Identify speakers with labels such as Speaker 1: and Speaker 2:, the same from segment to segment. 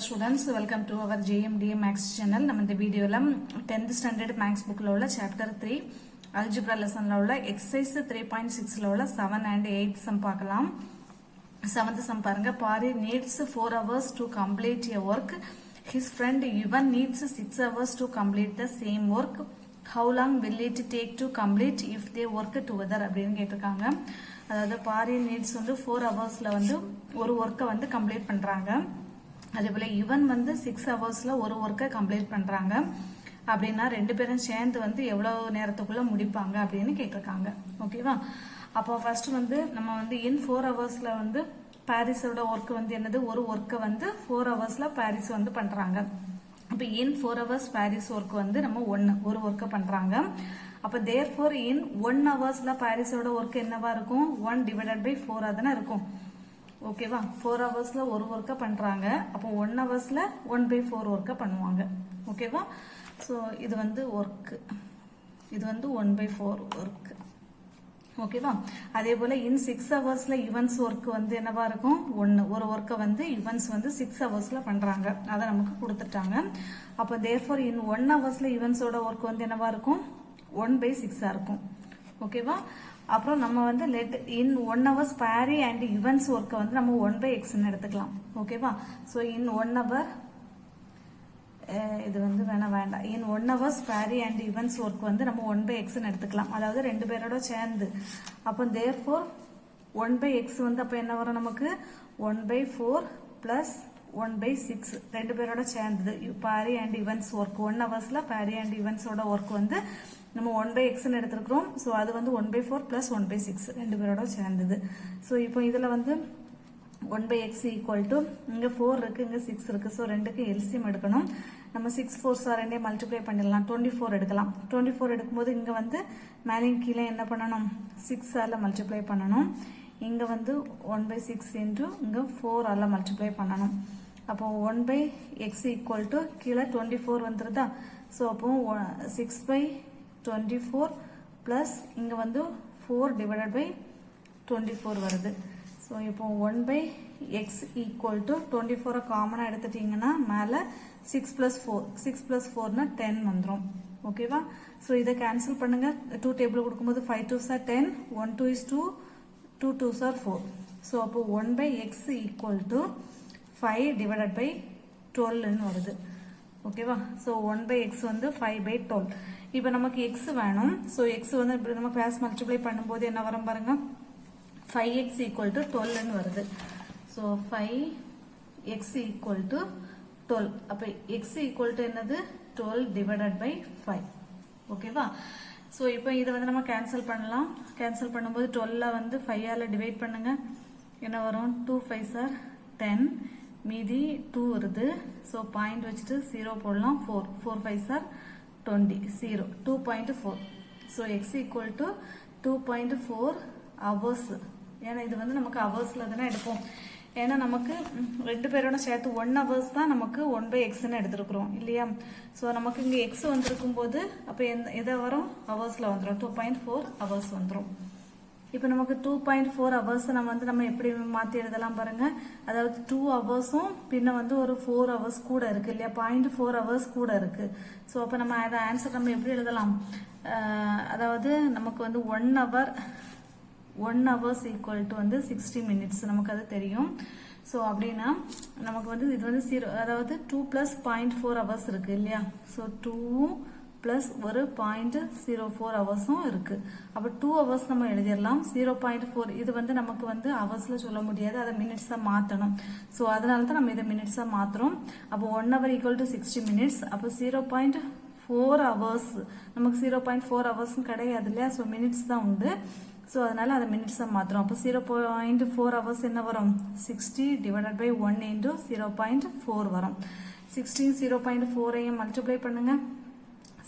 Speaker 1: students, welcome to our JMDA Max channel. நம்ம இந்த வீடியோல 10th standard Max bookல உள்ள chapter 3 algebra lessonல உள்ள exercise 3.6ல உள்ள 7 and 8 sum பார்க்கலாம். 7th sum பாருங்க. Pari needs 4 hours to complete a work. His friend Ivan needs 6 hours to complete the same work. How long will it take to complete if they work together அப்படின்னு கேட்டிருக்காங்க. அதாவது Pari needs வந்து 4 ஹவர்ஸ்ல வந்து ஒரு ஒர்க்கை வந்து complete பண்றாங்க. அதே போல இவன் வந்து 6 ஹவர்ஸ்ல ஒரு ஒர்க்கை கம்ப்ளீட் பண்றாங்க. அப்படின்னா ரெண்டு பேரும் சேர்ந்து வந்து எவ்வளவு நேரத்துக்குள்ள முடிப்பாங்க அப்படின்னு கேட்டிருக்காங்க. ஓகேவா? அப்போ ஃபர்ஸ்ட் வந்து நம்ம வந்து இன் 4 ஹவர்ஸ்ல வந்து பாரிஸோட ஒர்க் வந்து என்னது, ஒரு ஒர்க்கை வந்து 4 ஹவர்ஸ்ல பாரிஸ் வந்து பண்றாங்க. அப்ப இன் 4 ஹவர்ஸ் பாரிஸ் ஒர்க் வந்து நம்ம ஒரு ஒர்க்கை பண்றாங்க. அப்ப தேர்ஃபோர் இன் 1 ஹவர்ஸ்ல பாரிஸோட ஒர்க் என்னவா இருக்கும், 1 டிவைடட் பை 4 தானே இருக்கும். ஓகேவா? 4 ஹவர்ஸ்ல ஒரு ஒர்க்கை பண்றாங்க. அப்போ 1 ஹவர்ஸ்ல 1/4 ஒர்க்கை பண்ணுவாங்க. ஓகேவா? ஸோ இது வந்து ஒர்க், இது வந்து 1/4 ஒர்க். ஓகேவா? அதே போல இன் 6 ஹவர்ஸ்ல இவன்ஸ் ஒர்க் வந்து என்னவா இருக்கும், ஒரு ஒர்க்கை வந்து இவன்ஸ் வந்து 6 ஹவர்ஸ்ல பண்றாங்க. அதை நமக்கு கொடுத்துட்டாங்க. அப்ப தேர்ஃபோர் இன் 1 ஹவர்ஸ்ல இவன்ஸோட ஒர்க் வந்து என்னவா இருக்கும், 1/6 இருக்கும். ஓகேவா? அப்புறம் நம்ம வந்து let in 1 hours Barry and Ivan's ஒர்க்கை வந்து நம்ம 1/x எடுத்துக்கலாம். ஓகேவா? ஸோ இன் 1 ஹவர், இது வந்து வேண்டாம். In 1 hours Barry and Ivan's work வந்து நம்ம 1/x எடுத்துக்கலாம். அதாவது ரெண்டு பேரோட சேர்ந்து. அப்போ தேர்ஃபோர் 1/x வந்து அப்ப என்ன வரும், நமக்கு 1/4 பிளஸ் 1/6 ரெண்டு பேரோட சேர்ந்தது பாரி அண்ட் இவன்ஸ் ஒர்க். 1 ஹவர்ஸ்ல பாரி அண்ட் இவன்ஸோட ஒர்க் வந்து நம்ம 1/x எடுத்திருக்கிறோம். ஸோ அது வந்து 1/4 பிளஸ் 1/6 ரெண்டு பேரோட சேர்ந்தது. ஸோ இப்போ இதுல வந்து 1/x ஈக்குவல் டு இங்க 4 இருக்கு, இங்க 6 இருக்கு. ஸோ ரெண்டுக்கு எல்சியம் எடுக்கணும். நம்ம 6 4 ரெண்டே மல்டிப்ளை பண்ணிடலாம். 24 எடுக்கலாம். 24 எடுக்கும்போது இங்க வந்து மேலையும் கீழே என்ன பண்ணணும், 6 மல்டிப்ளை பண்ணணும். இங்க வந்து 1/6 இன்டு இங்க 4 மல்டிப்ளை பண்ணணும். அப்போ 1/x ஈக்குவல் டு கீழே 24 வந்துருதா. ஸோ அப்போ 6/24 பிளஸ் இங்க வந்து 4 டிவைடட் பை 24 வருது. ஸோ இப்போ 1/x ஈக்குவல் டு 24 காமனா எடுத்துட்டீங்கன்னா மேல 6 plus 4 10 வந்துடும். ஓகேவா? ஸோ இதை கேன்சல் பண்ணுங்க. 2 டேபிள் கொடுக்கும்போது 5 2s are 10, 1 2 is 2, 2 2s are 4. So அப்போ 1/x equal to 5 divided by 12 வருது. ஓகேவா? ஸோ 1/x வந்து 5/12. இப்போ நமக்கு x வேணும். ஸோ x வந்து இப்படி நம்ம கிராஸ் மல்டிப்ளை பண்ணும்போது என்ன வரும் பாருங்க, 5x ஈக்குவல் டு 12 வருது. So 5x equal to 12. அப்போ x ஈக்குவல் டு என்னது, 12 டிவைடட் பை 5. ஓகேவா? ஸோ இப்போ இதை வந்து நம்ம கேன்சல் பண்ணலாம். கேன்சல் பண்ணும்போது 12 வந்து 5 டிவைட் பண்ணுங்க. என்ன வரும், 2 5s are 10, மீதி 2 வருது. ஸோ பாயிண்ட் வச்சுட்டு 0 போடலாம். 4 5s are 20, 0 2.4. So x equal to 2.4 hours. ஏன்னா இது வந்து நமக்கு ஹவர்ஸ்ல தானே எடுப்போம். ஏன்னா நமக்கு ரெண்டு பேரோட சேர்த்து 1 ஹவர்ஸ் தான் நமக்கு 1/x எடுத்திருக்கிறோம் இல்லையா. ஸோ நமக்கு இங்க x வந்திருக்கும் போது அப்ப எதை வரும், ஹவர்ஸ்ல வந்துடும். 2.4 ஹவர்ஸ் வந்துடும். இப்போ நமக்கு 2.4 ஹவர்ஸ் நம்ம எப்படி மாத்தி எழுதலாம் பாருங்க. அதாவது 2 ஹவர்ஸும் பின்ன வந்து ஒரு 4 ஹவர்ஸ் கூட இருக்கு இல்லையா, 0.4 ஹவர்ஸ் கூட இருக்கு. ஸோ அப்ப நம்ம அதை ஆன்சர் நம்ம எப்படி எழுதலாம், அதாவது நமக்கு வந்து 1 ஹவர்ஸ் ஈக்குவல் டு வந்து 60 மினிட்ஸ் நமக்கு அது தெரியும். ஸோ அப்படின்னா நமக்கு வந்து இது வந்து 0, அதாவது 2 பிளஸ் 0.4 ஹவர்ஸ் இருக்கு இல்லையா. ஸோ 2 பிளஸ் ஒரு 0.04 ஹவர்ஸும் இருக்கு. அப்போ 2 ஹவர்ஸ் நம்ம எழுதிடலாம். 0.4 இது வந்து நமக்கு வந்து ஹவர்ஸ்ல சொல்ல முடியாது, அதை மினிட்ஸா மாத்தணும். ஸோ அதனால தான் நம்ம இதை மினிட்ஸா மாத்துறோம். அப்போ 1 ஹவர் ஈக்குவல் டு 60 மினிட்ஸ். அப்போ 0.4 ஹவர்ஸ் நமக்கு 0.4 ஹவர்ஸ் கிடையாது இல்லையா. ஸோ மினிட்ஸ் தான் உண்டு. ஸோ அதனால அதை மினிட்ஸா மாத்துறோம். அப்போ 0.4 ஹவர்ஸ் என்ன வரும், 60 டிவைடட் பை 1 இன்டு 0.4 வரும். 16 0.4 மல்டிப்ளை பண்ணுங்க.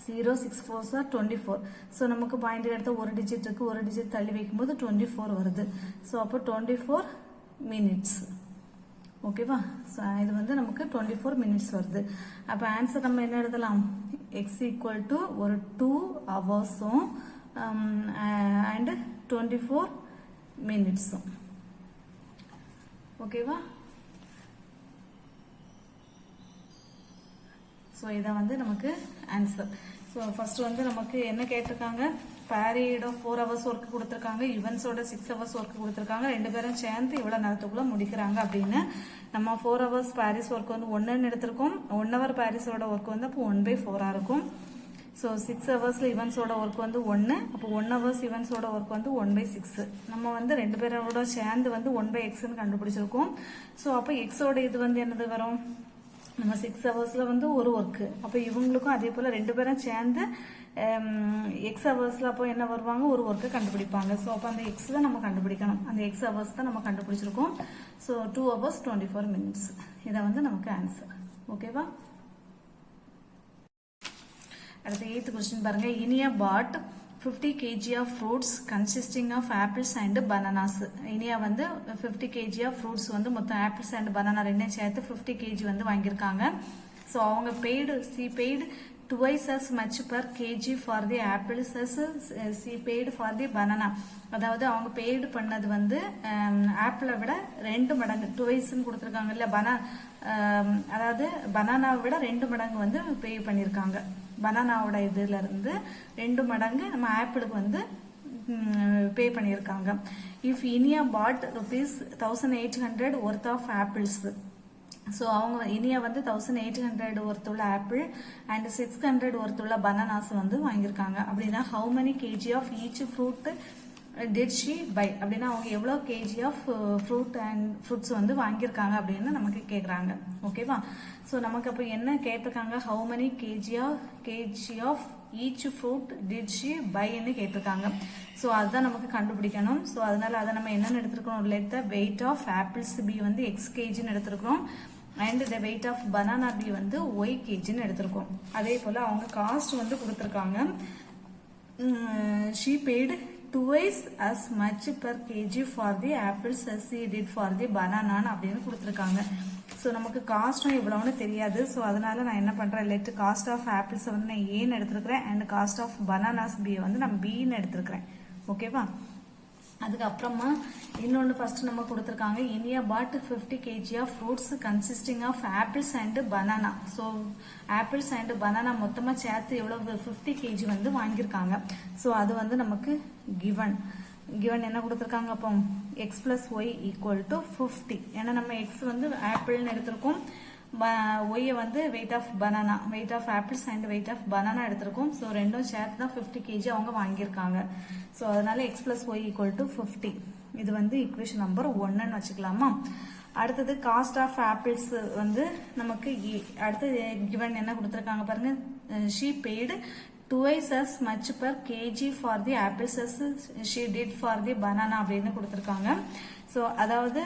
Speaker 1: 0 6 4s are 24. ஸோ நமக்கு பாயிண்ட் எடுத்த ஒரு டிஜிட் இருக்கு, ஒரு டிஜிட் தள்ளி வைக்கும்போது 24 வருது. ஸோ அப்போ 24 மினிட்ஸ். ஓகேவா? ஸோ இது வந்து நமக்கு 24 மினிட்ஸ் வருது. அப்போ ஆன்சர் நம்ம என்ன எழுதலாம், x ஈக்குவல் டு ஒரு 2 ஹவர்ஸும் அண்ட் 24 மினிட்ஸும். ஓகேவா? ஸோ இதான் வந்து நமக்கு ஆன்சர். ஸோ ஃபர்ஸ்ட் வந்து நமக்கு என்ன கேட்டிருக்காங்க, பேரியட் ஆஃப் 4 hours ஒர்க் கொடுத்துருக்காங்க, ஈவென்ட்ஸோட 6 hours ஒர்க் கொடுத்துருக்காங்க, ரெண்டு பேரும் சேர்ந்து இவ்வளோ நேரத்துக்குள்ள முடிக்கிறாங்க அப்படின்னு. நம்ம 4 hours பாரிஸ் ஒர்க் வந்து 1 எடுத்திருக்கோம், 1 hour பாரிஸோட ஒர்க் வந்து அப்போ 1/4 இருக்கும். ஸோ 6 ஹவர்ஸ்ல ஈவென்ட்ஸோட ஒர்க் வந்து 1, அப்போ 1 hours ஈவென்ட்ஸோட ஒர்க் வந்து 1/6. நம்ம வந்து ரெண்டு பேரோட சேர்ந்து வந்து 1/xன்னு கண்டுபிடிச்சிருக்கோம். ஸோ அப்போ எக்ஸோட இது வந்து என்னது வரும், நம்ம 6 ஹவர்ஸ்ல வந்து ஒரு ஒர்க்கு, அப்போ இவங்களுக்கும் அதே போல ரெண்டு பேரும் சேர்ந்து எக்ஸ் ஹவர்ஸ்ல அப்போ என்ன வருவாங்க, ஒரு ஒர்க்கை கண்டுபிடிப்பாங்க. ஸோ அப்போ அந்த எக்ஸ் தான் நம்ம கண்டுபிடிக்கணும், அந்த எக்ஸ் ஹவர்ஸ் தான் நம்ம கண்டுபிடிச்சிருக்கோம். ஸோ 2 hours 24 minutes இதான் வந்து நமக்கு ஆன்சர். ஓகேவா? அடுத்த 8th question பாருங்க. Iniya bought 50 kg of fruits consisting of apples and bananas. Iniya வந்து 50 kg of fruits வந்து மொத்தம் apples and banana ரெண்டையும் சேர்த்து 50 kg வந்து வாங்கியிருக்காங்க. ஸோ அவங்க paid twice as much per kg for the apples as she paid for the banana. அதாவது அவங்க பெய்டு பண்ணது வந்து ஆப்பிளை விட 2 மடங்கு, டுவைஸ்ன்னு கொடுத்துருக்காங்க இல்ல, அதாவது பனானாவை விட 2 மடங்கு வந்து பே பண்ணியிருக்காங்க. பனானாவோட இதுல இருந்து 2 மடங்கு நம்ம ஆப்பிளுக்கு வந்து பே பண்ணியிருக்காங்க. If Iniya bought ₹1800 worth of apples. So அவங்க இனியா வந்து 1800 ஒர்த் உள்ள ஆப்பிள் அண்ட் 600 ஒர்த் உள்ள பனானாஸ் வந்து வாங்கியிருக்காங்க. அப்படின்னா how many KG of each fruit did she buy, அப்படின்னா அவங்க எவ்வளோ கேஜி ஆஃப் ஃப்ரூட்ஸ் வந்து வாங்கியிருக்காங்க அப்படின்னு நமக்கு கேட்குறாங்க. ஓகேவா? ஸோ நமக்கு அப்போ என்ன கேட்டிருக்காங்க, how many KG of each fruit did she பைன்னு கேட்டிருக்காங்க. ஸோ அதுதான் நமக்கு கண்டுபிடிக்கணும். ஸோ அதனால அதை நம்ம என்னன்னு எடுத்துருக்கோம், let the weight of apples be வந்து எக்ஸ் கேஜின்னு எடுத்துருக்கோம், and the weight of banana be வந்து ஒய் கேஜின்னு எடுத்திருக்கோம். அதே போல அவங்க காஸ்ட் வந்து கொடுத்துருக்காங்க, she paid twice as much per kg for the apples as she did for the banana அப்படின்னு கொடுத்துருக்காங்க. ஸோ நமக்கு காஸ்டும் இவ்வளவுன்னு தெரியாது. ஸோ அதனால நான் என்ன பண்றேன், லெட் காஸ்ட் ஆஃப் ஆப்பிள்ஸ் வந்து நான் ஏன்னு எடுத்துருக்கிறேன், and cost of bananas be வந்து நான் பின்னு எடுத்துருக்கிறேன். ஓகேவா? அதுக்கப்புறமா இன்னொன்று ஃபர்ஸ்ட் நம்ம கொடுத்துருக்காங்க, Iniya bought 50 kg of fruits consisting of apples and banana. So apples and banana மொத்தமாக சேர்த்து எவ்வளவு 50 kg வந்து வாங்கியிருக்காங்க. ஸோ அது வந்து நமக்கு கிவன் என்ன கொடுத்துருக்காங்க, அப்போ X plus Y equal to 50. ஏன்னா நம்ம எக்ஸ் வந்து ஆப்பிள்னு எடுத்திருக்கோம், ஒய்யை வந்து weight of banana, weight of apples and weight of banana எடுத்திருக்கோம். ஸோ ரெண்டும் சேர்த்து தான் 50 kg அவங்க வாங்கியிருக்காங்க. ஸோ அதனால X plus Y equal to 50. இது வந்து ஈக்குவேஷன் நம்பர் 1ன்னு வச்சுக்கலாமா? அடுத்தது காஸ்ட் ஆஃப் ஆப்பிள்ஸ் வந்து நமக்கு அடுத்தது கிவன் என்ன கொடுத்துருக்காங்க பாருங்க, she paid twice as much per kg for the apples as she did for the banana அப்படின்னு கொடுத்துருக்காங்க. ஸோ அதாவது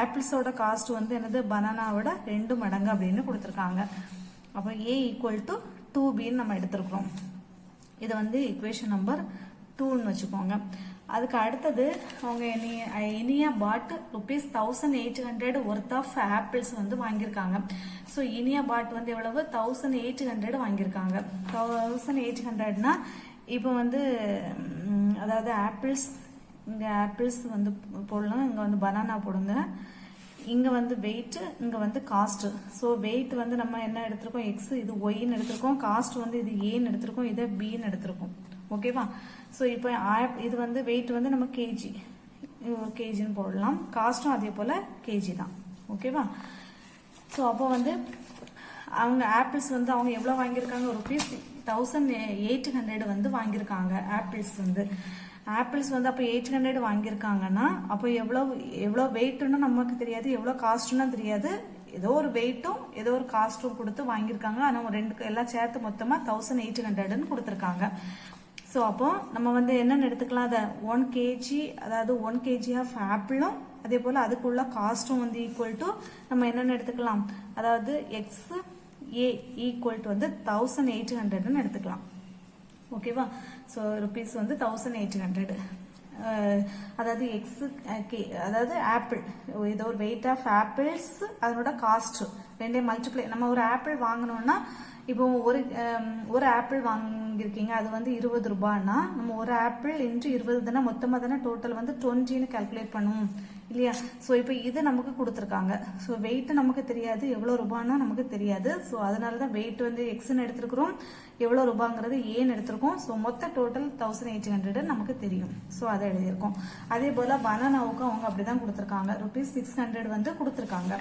Speaker 1: ஆப்பிள்ஸோட காஸ்ட் வந்து என்னது, பனானாவோட 2 மடங்கு அப்படின்னு கொடுத்துருக்காங்க. அப்போ ஏ ஈக்குவல் டு 2பின்னு நம்ம எடுத்திருக்கிறோம். இது வந்து ஈக்குவேஷன் நம்பர் 2ன்னு வச்சுக்கோங்க. அதுக்கு அடுத்தது அவங்க Iniya bought ₹1800 worth of apples வந்து வாங்கியிருக்காங்க. ஸோ இனியா பாட் வந்து எவ்வளவு, 1800 வாங்கியிருக்காங்க. 1800னா இப்போ வந்து அதாவது ஆப்பிள்ஸ், இங்கே ஆப்பிள்ஸ் வந்து போடலாம், இங்கே வந்து பனானா போடுங்க, இங்கே வந்து வெயிட், இங்கே வந்து காஸ்ட். ஸோ வெயிட் வந்து நம்ம என்ன எடுத்திருக்கோம், எக்ஸ், இது ஒய்ன்னு எடுத்திருக்கோம், காஸ்ட் வந்து இது ஏன்னு எடுத்திருக்கோம், இதை பின்னு எடுத்திருக்கோம். ஓகேவா? ஸோ இப்போ இது வந்து வெயிட் வந்து நம்ம கேஜி, கேஜின்னு போடலாம், காஸ்ட்டும் அதே போல் கேஜி தான். ஓகேவா? ஸோ அப்போ வந்து அவங்க ஆப்பிள்ஸ் வந்து அவங்க எவ்வளோ வாங்கியிருக்காங்க, ₹1800 வந்து வாங்கியிருக்காங்க. ஆப்பிள்ஸ் வந்து அப்போ 800 வாங்கியிருக்காங்கன்னா அப்போ எவ்வளோ வெயிட்னு நமக்கு தெரியாது, எவ்வளோ காஸ்ட்னு தெரியாது, ஏதோ ஒரு வெயிட்டும் ஏதோ ஒரு காஸ்ட்டும் கொடுத்து வாங்கியிருக்காங்க. ஆனால் ரெண்டு எல்லாம் சேர்த்து மொத்தமாக 1800ன்னு கொடுத்துருக்காங்க. ஸோ அப்போ நம்ம வந்து என்னென்னு எடுத்துக்கலாம், அதை 1 kg, அதாவது 1 kg ஆஃப் ஆப்பிளும் அதே போல் அதுக்குள்ள காஸ்ட்டும் வந்து ஈக்குவல் டு நம்ம என்னென்னு எடுத்துக்கலாம், அதாவது எக்ஸ் ஏ ஈக்குவல் டு வந்து 1800ன்னு எடுத்துக்கலாம். ஓகேவா? ஸோ ருபீஸ் வந்து 1800, அதாவது எக்ஸ் அதாவது ஆப்பிள், ஏதோ ஒரு வெயிட் ஆஃப் ஆப்பிள்ஸ் அதனோட காஸ்ட் ரெண்டையும் மல்டிப்ளை. நம்ம ஒரு ஆப்பிள் வாங்கணும்னா இப்போ ஒரு ஆப்பிள் வாங்க வாங்கியிருக்கீங்க, அது வந்து 20 ரூபாய்னா நம்ம ஒரு ஆப்பிள் இன்ட்டு 20 தானே மொத்தமாக தானே டோட்டல் வந்து 20ன்னு கால்குலேட் பண்ணுவோம் இல்லையா? ஸோ இப்போ இது நமக்கு கொடுத்துருக்காங்க. ஸோ வெயிட் நமக்கு தெரியாது, எவ்வளோ ரூபான்னா நமக்கு தெரியாது. ஸோ அதனால தான் வெயிட் வந்து எக்ஸ்ன்னு எடுத்துருக்கிறோம், எவ்வளோ ரூபாங்கிறது ஏன்னு எடுத்திருக்கோம். ஸோ மொத்த டோட்டல் 1800 நமக்கு தெரியும். ஸோ அதை எழுதியிருக்கோம். அதே போல் பனானாவுக்கு அவங்க அப்படி தான் கொடுத்துருக்காங்க, ₹600 வந்து கொடுத்துருக்காங்க.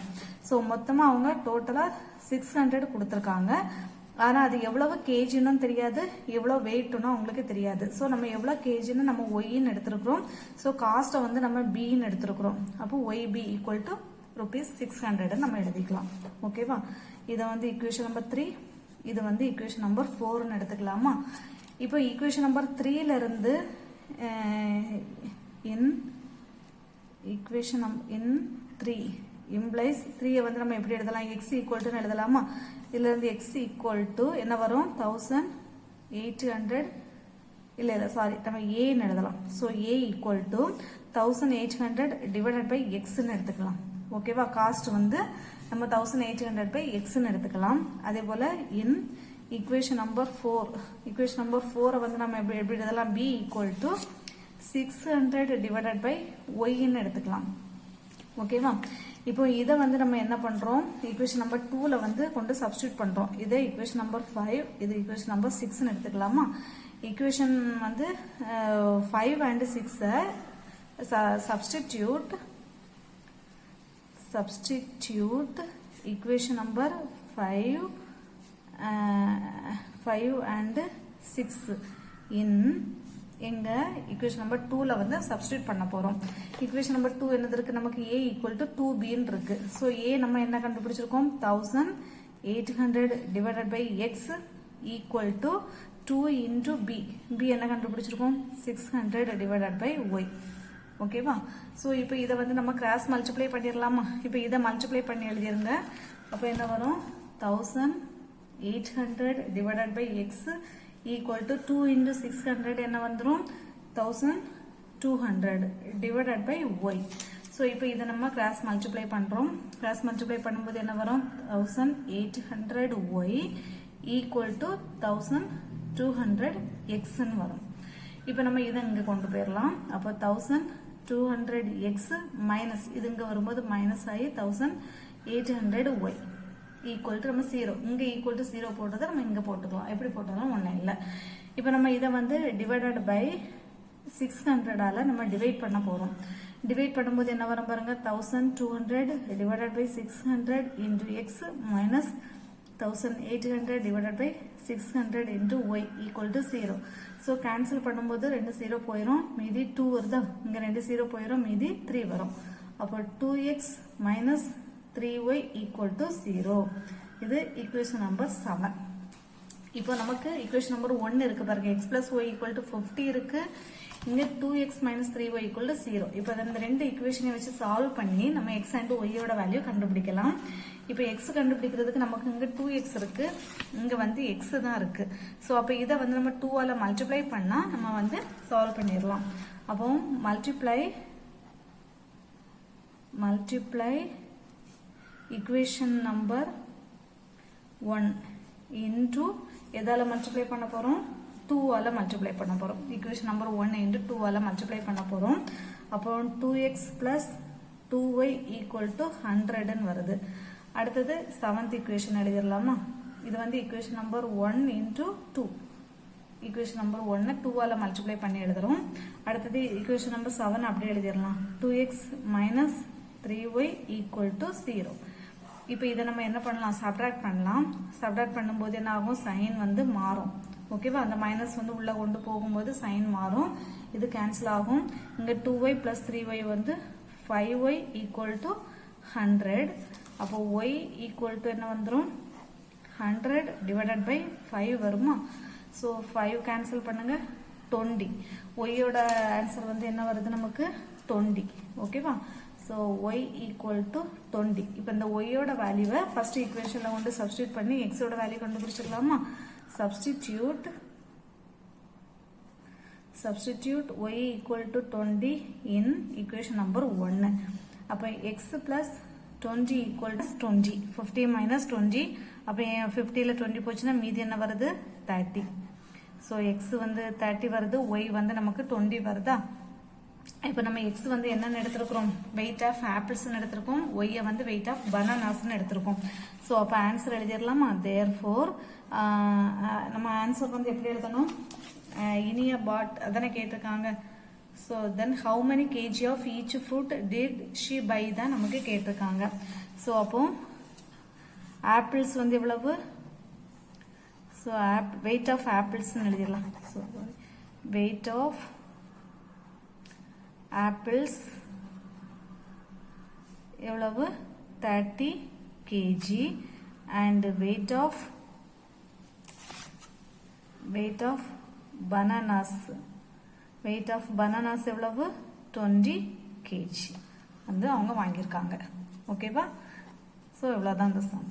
Speaker 1: ஸோ மொத்தமாக அவங்க டோட்டலாக 600 கொடுத்துருக்காங்க. ஆனால் அது எவ்வளவு கேஜின்னு தெரியாது, எவ்வளோ வெயிட்னு அவங்களுக்கு தெரியாது. ஸோ நம்ம எவ்வளோ கேஜின்னு நம்ம ஒய்ன்னு எடுத்துருக்கிறோம். ஸோ காஸ்ட்டை வந்து நம்ம பின்னு எடுத்துருக்கிறோம். அப்போ ஒய்பி ஈக்குவல் டு ₹600 நம்ம எழுதிக்கலாம். ஓகேவா? இதை வந்து ஈக்குவேஷன் நம்பர் 3, இது வந்து ஈக்குவேஷன் நம்பர் 4ன்னு எடுத்துக்கலாமா? இப்போ ஈக்குவேஷன் நம்பர் 3ல இருந்து ஈக்குவேஷன் இன் 3 இம்ப்ளைஸ் 3 வந்து நம்ம எப்படி எழுதலாம்? x ஈக்குவல் எழுதலாமா? இதுல இருந்து x ஈக்குவல் டு என்ன வரும்? 1800 இல்ல சாரி, நம்ம a ன்னு எழுதலாம். So a equal to 1800 divided by எக்ஸ்ன்னு எடுத்துக்கலாம். ஓகேவா? காஸ்ட் வந்து நம்ம 1800 பை எக்ஸ்ன்னு எடுத்துக்கலாம். அதே போல in equation number 4, equation number 4 வந்து நம்ம எப்படி எழுதலாம்? b equal to 600 divided by ஒய்ன்னு எடுத்துக்கலாம். ஓகேவா? இப்போ இதை வந்து நம்ம என்ன பண்றோம்? ஈக்குவேஷன் நம்பர் 2ல வந்து கொண்டு சப்ஸ்டியூட் பண்றோம். இது ஈக்குவேஷன் நம்பர் 5, இது ஈக்குவேஷன் நம்பர் 6ன்னு எடுத்துக்கலாமா? ஈக்குவேஷன் வந்து 5 and 6 substitute equation number 5 and 6 in எங்க ஈக்குவேஷன் நம்பர் 2ல வந்து சப்ஸ்டிட்யூட் பண்ண போறோம். ஈக்குவேஷன் நம்பர் 2 என்னது இருக்கு? நமக்கு a ஈக்குவல் டு 2b இருக்கு. ஸோ a நம்ம என்ன கண்டுபிடிச்சிருக்கோம்? 1800 divided by X equal to 2 into b. b என்ன கண்டுபிடிச்சிருக்கோம்? 600 டிவைடட் பை ஒய். ஓகேவா? ஸோ இப்போ இதை வந்து நம்ம கிராஸ் மல்டிப்ளை பண்ணிடலாமா? இப்போ இதை மல்டிப்ளை பண்ணி எழுதிருங்க. அப்போ என்ன வரும்? 1800 divided by X equal to 2 into 600 என்ன வந்துரும்? 1200 divided by y. So இப்போ இதை நம்ம கிராஸ் மல்டிப்ளை பண்றோம். கிராஸ் மல்டிப்ளை பண்ணும்போது என்ன வரும்? 1800 y equal to 1200 x ன்னு வரும். இப்போ நம்ம இதை இங்க கொண்டு போயிடலாம். அப்போ 1200 x மைனஸ் இது இங்க வரும்போது மைனஸ் ஆகி 1800 y ஈக்குவல் டு நம்ம 0. இங்க ஈக்குவல் டு 0 போட்டதை நம்ம இங்க போட்டுக்கலாம். எப்படி போட்டாலும் ஒன்றும் இல்லை. இப்போ நம்ம இதை வந்து டிவைடட் பை 600ஆல நம்ம டிவைட் பண்ண போறோம். டிவைட் பண்ணும்போது என்ன வரும் பாருங்க? 1200 divided by 600 into X minus 1800 divided by 600 into Y equal to 0. So cancel பண்ணும்போது 2 0 போயிடும், மீதி 2 வருதா? இங்க 2 0 போயிடும், மீதி 3 வரும். அப்போ 2x minus 3y equal to 0. இது equation number 7. இப்போ நமக்கு equation number 1 இருக்கு பாருங்க. x plus y equal to 50 இருக்கு. இங்க 2x minus 3y equal to 0. இப்போ இந்த ரெண்டு equation வச்சு சால்வ் பண்ணி நம்ம x and y யோட வேல்யூ கண்டுபிடிக்கலாம். இப்போ x கண்டுபிடிக்கிறதுக்கு நமக்கு இங்க 2x இருக்கு, இங்க வந்து x தான் இருக்கு. சோ அப்ப இத வந்து நம்ம 2 ஆல மல்டிப்ளை பண்ணா நம்ம வந்து சால்வ் பண்ணிரலாம். அப்போ மல்டிப்ளை equation number 1 into எதால மல்டிப்ளை பண்ண போறோம்? 2 ஆல மல்டிப்ளை பண்ண போறோம். equation number 1 into 2 ஆல மல்டிப்ளை பண்ண போறோம். அப்போ 2x plus 2y equal to 100 ன்னு வருது. அடுத்தது 7th equation எழுதிரலாமா? இது வந்து equation number 1 into 2. equation number 1 2 ஆல மல்டிப்ளை பண்ணி எழுதுறோம். அடுத்தது equation number 7 அப்படியே எழுதிரலாம். 2x minus 3y equal to 0. இப்போ இதை நம்ம என்ன பண்ணலாம்? சப்ட்ராக்ட் பண்ணலாம். சப்ட்ராக்ட் பண்ணும்போது என்ன ஆகும்? சைன் வந்து மாறும். ஓகேவா? அந்த மைனஸ் வந்து உள்ள கொண்டு போகும்போது சைன் மாறும். இது கேன்சல் ஆகும். இங்க 2y plus 3y வந்து 5y equal to 100. அப்போ y equal to என்ன வந்துரும்? 100 divided by 5 வருமா? So 5 கேன்சல் பண்ணுங்க, 20. y யோட ஆன்சர் வந்து என்ன வருது நமக்கு? 20. ஓகேவா? So y equal to 20. இப்போ இந்த y யோட வேல்யூவை ஃபர்ஸ்ட் ஈக்குவேஷன்ல கொண்டு சப்ஸ்டிட்யூட் பண்ணி x ஓட value கண்டுபிடிச்சிடலாமா? substitute y equal to 20 in equation number 1. அப்ப x plus 20 equal to 20. 50 minus 20. அப்ப 50ல 20 போச்சுன்னா மீதி என்ன வருது? 30. ஸோ எக்ஸ் வந்து 30 வருது, ஒய் வந்து நமக்கு 20 வருதா. இப்போ நம்ம எக்ஸ் வந்து என்னென்னு எடுத்திருக்கிறோம், வெயிட் ஆஃப் ஆப்பிள்ஸ்ன்னு எடுத்திருக்கோம், ஒய்யை வந்து வெயிட் ஆஃப் பனானாஸ்ன்னு எடுத்திருக்கோம். ஸோ அப்போ ஆன்சர் எழுதிடலாமா. தேர்ஃபோர் நம்ம ஆன்சர் வந்து எப்படி எழுதணும், இனிய பாட் அதானே கேட்டிருக்காங்க. So then how many KG of each fruit did she buy தான் நமக்கு கேட்டிருக்காங்க. ஸோ அப்போ ஆப்பிள்ஸ் வந்து எவ்வளவு, ஸோ வெயிட் ஆஃப் ஆப்பிள்ஸ்ன்னு எழுதிடலாம். ஸோ வெயிட் ஆஃப் ஆப்பிள்ஸ் எவ்வளவு 30 kg and weight of bananas எவ்வளவு 20 kg வந்து அவங்க வாங்கியிருக்காங்க. ஓகேவா. ஸோ இவ்வளோதான் இந்த சம்.